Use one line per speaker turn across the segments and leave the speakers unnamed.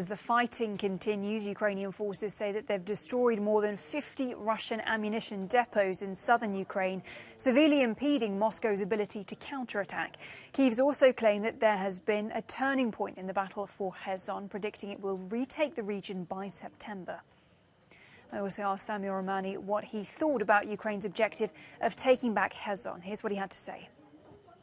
As the fighting continues, Ukrainian forces say that they've destroyed more than 50 Russian ammunition depots in southern Ukraine, severely impeding Moscow's ability to counterattack. Kyiv's also claimed that there has been a turning point in the battle for Kherson, predicting it will retake the region by September. I also asked Samuel Romani what he thought about Ukraine's objective of taking back Kherson. Here's what he had to say.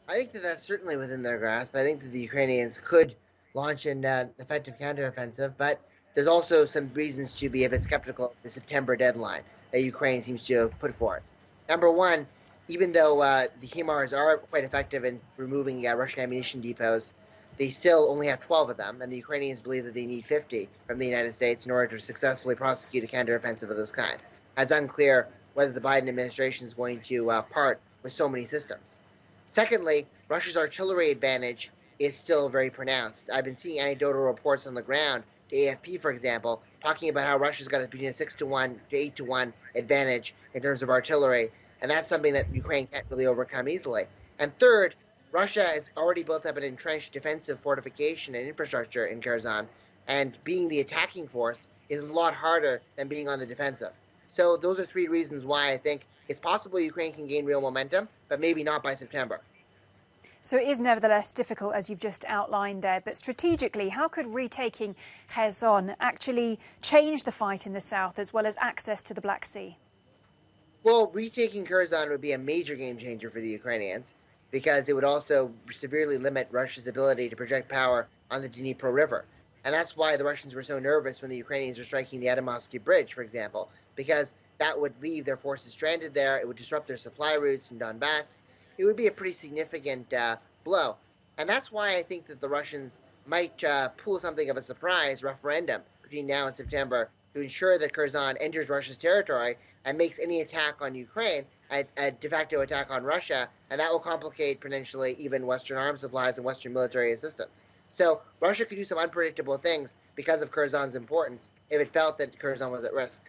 I think that that's certainly within their grasp. I think that the Ukrainians could launch an effective counteroffensive, but there's also some reasons to be a bit skeptical of the September deadline that Ukraine seems to have put forward. Number one, even though the HIMARS are quite effective in removing Russian ammunition depots, they still only have 12 of them, and the Ukrainians believe that they need 50 from the United States in order to successfully prosecute a counteroffensive of this kind. It's unclear whether the Biden administration is going to part with so many systems. Secondly, Russia's artillery advantage is still very pronounced. I've been seeing anecdotal reports on the ground, to AFP for example, talking about how Russia's got between a 6-to-1 to 8-to-1 advantage in terms of artillery, and that's something that Ukraine can't really overcome easily. And third, Russia has already built up an entrenched defensive fortification and infrastructure in Kherson, and being the attacking force is a lot harder than being on the defensive. So those are three reasons why I think it's possible Ukraine can gain real momentum, but maybe not by September.
So it is nevertheless difficult, as you've just outlined there. But strategically, how could retaking Kherson actually change the fight in the south, as well as access to the Black Sea?
Well, retaking Kherson would be a major game changer for the Ukrainians, because it would also severely limit Russia's ability to project power on the Dnipro River. And that's why the Russians were so nervous when the Ukrainians were striking the Adamovsky Bridge, for example, because that would leave their forces stranded there. It would disrupt their supply routes in Donbass. It would be a pretty significant blow. And that's why I think that the Russians might pull something of a surprise referendum between now and September to ensure that Kherson enters Russia's territory and makes any attack on Ukraine a de facto attack on Russia, and that will complicate potentially even Western arms supplies and Western military assistance. So Russia could do some unpredictable things because of Kherson's importance if it felt that Kherson was at risk.